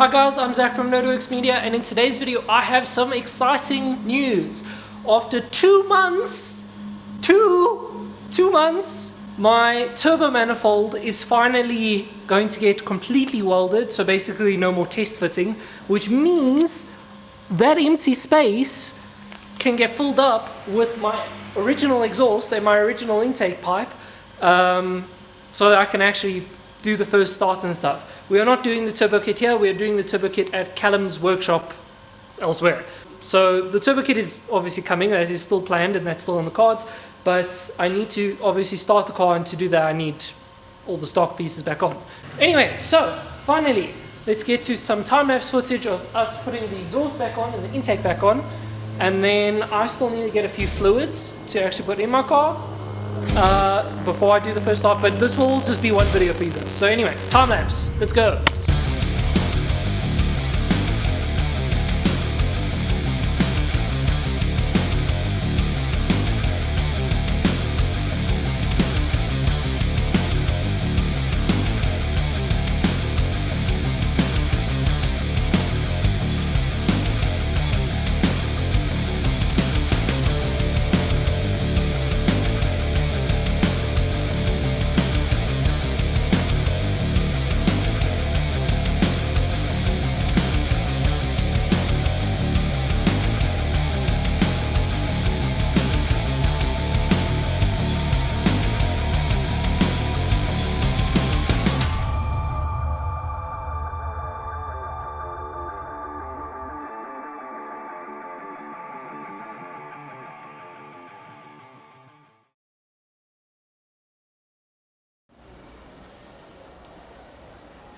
Hi guys, I'm Zach from NerdWorks Media, and in today's video I have some exciting news. After 2 months, two months, my turbo manifold is finally going to get completely welded, so basically no more test fitting, which means that empty space can get filled up with my original exhaust and my original intake pipe, so that I can actually do the first starts and stuff. We are not doing the turbo kit here, we are doing the turbo kit at Callum's workshop elsewhere. So the turbo kit is obviously coming, as is still planned, and that's still on the cards, but I need to obviously start the car, and to do that I need all the stock pieces back on. Anyway, so finally, let's get to some time-lapse footage of us putting the exhaust back on and the intake back on, and then I still need to get a few fluids to actually put in my car before I do the first start, but this will just be one video for you guys. So anyway, time lapse, let's go.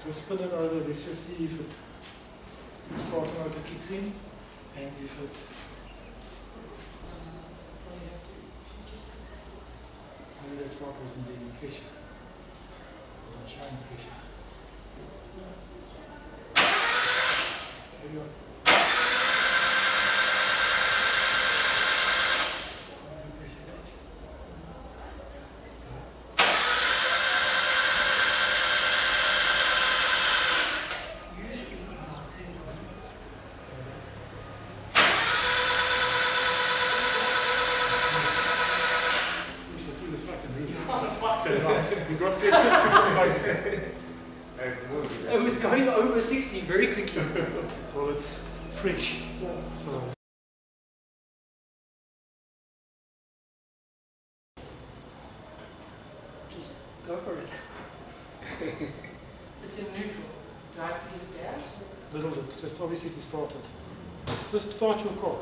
Just spin it over, let's just see if the starter motor kicks in and if it maybe that's why it wasn't getting pressure. It wasn't showing pressure. Carry on. Pressure gauge. It was going over 60 very quickly. Well, it's fresh. So. Just go for it. It's in neutral. Do I have to give it gas? Little bit, just obviously to start it. Just start your car.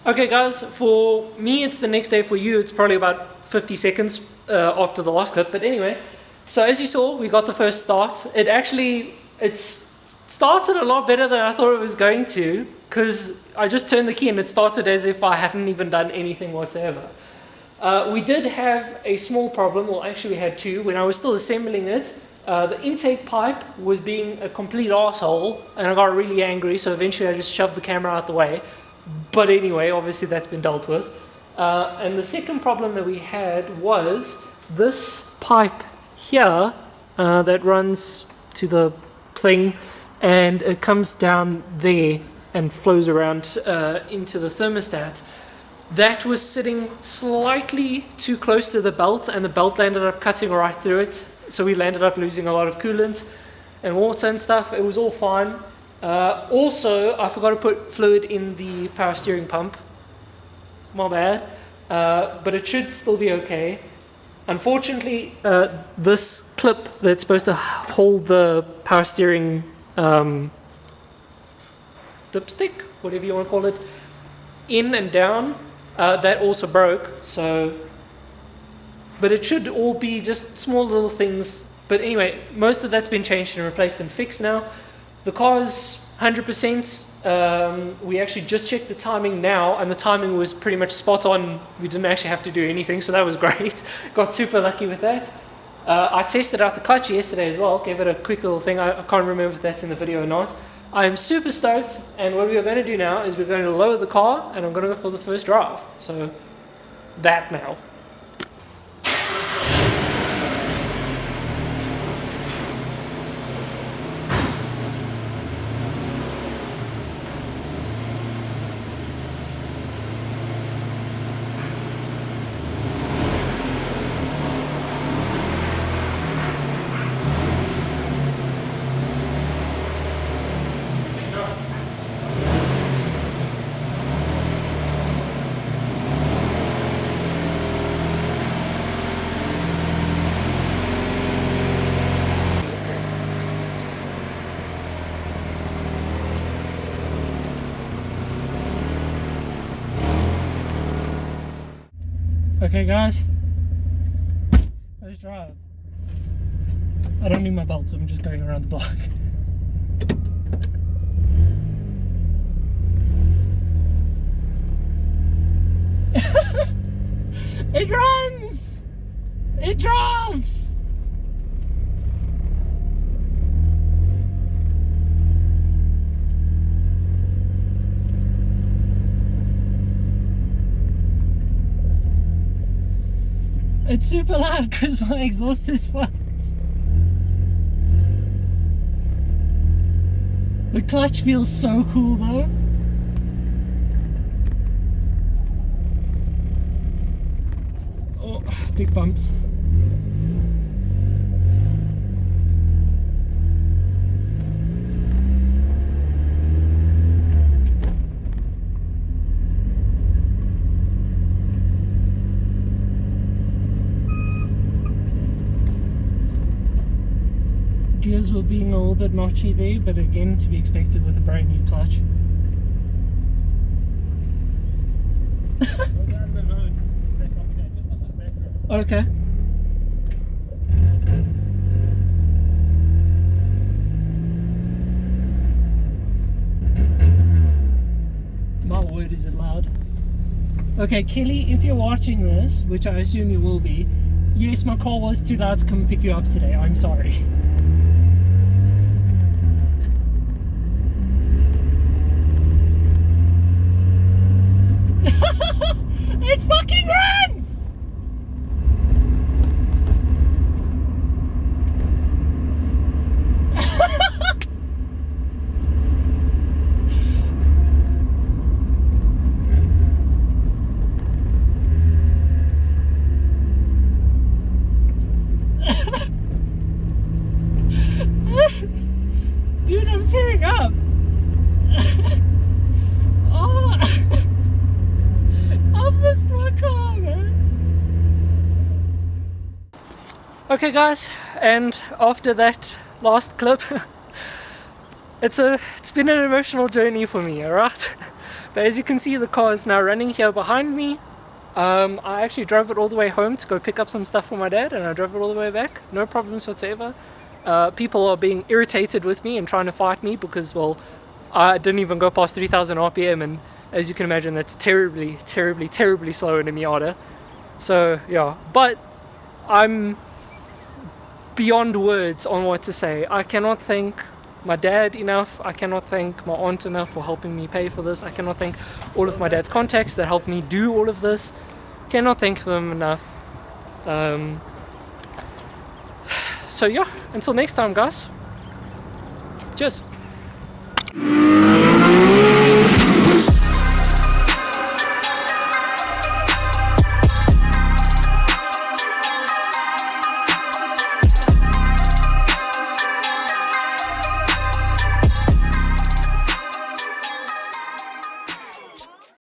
Okay guys, for me it's the next day, for you it's probably about 50 seconds after the last clip, but anyway, so as you saw, we got the first start. It started a lot better than I thought it was going to, because I just turned the key and it started as if I hadn't even done anything whatsoever. We did have a small problem, well actually we had two. When I was still assembling it, the intake pipe was being a complete asshole, and I got really angry, so eventually I just shoved the camera out the way. But anyway, obviously that's been dealt with. And the second problem that we had was this pipe here that runs to the thing, and it comes down there and flows around into the thermostat. That was sitting slightly too close to the belt, and the belt ended up cutting right through it. So we ended up losing a lot of coolant and water and stuff. It was all fine. Also, I forgot to put fluid in the power steering pump. My bad. But it should still be okay. Unfortunately, this clip that's supposed to hold the power steering dipstick, whatever you want to call it, in and down, that also broke. So, but it should all be just small little things. But anyway, most of that's been changed and replaced and fixed now. The car's 100%. We actually just checked the timing now, and the timing was pretty much spot on. We didn't actually have to do anything, so that was great. Got super lucky with that. I tested out the clutch yesterday as well, gave it a quick little thing. I can't remember if that's in the video or not. I'm super stoked, and what we are going to do now is we're going to lower the car, and I'm going to go for the first drive. So, that now. Okay guys, let's drive. I don't need my belt, so I'm just going around the block. It runs! It drives! It's super loud because my exhaust is fucked. The clutch feels so cool though. Oh, big bumps. Gears were being a little bit notchy there, but again, to be expected with a brand new clutch. Okay. My word, is it loud. Okay, Kelly, if you're watching this, which I assume you will be, yes, my car was too loud to come and pick you up today. I'm sorry. It fucking runs! Dude, I'm tearing up. Oh, I missed my car, man. Okay guys, and after that last clip, it's been an emotional journey for me, alright? But as you can see, the car is now running here behind me. I actually drove it all the way home to go pick up some stuff for my dad, and I drove it all the way back, no problems whatsoever. People are being irritated with me and trying to fight me because, well, I didn't even go past 3,000 RPM, and as you can imagine, that's terribly, terribly, terribly slow in a Miata. So, yeah, but I'm beyond words on what to say. I cannot thank my dad enough. I cannot thank my aunt enough for helping me pay for this. I cannot thank all of my dad's contacts that helped me do all of this. Cannot thank them enough. So yeah, until next time, guys. Cheers.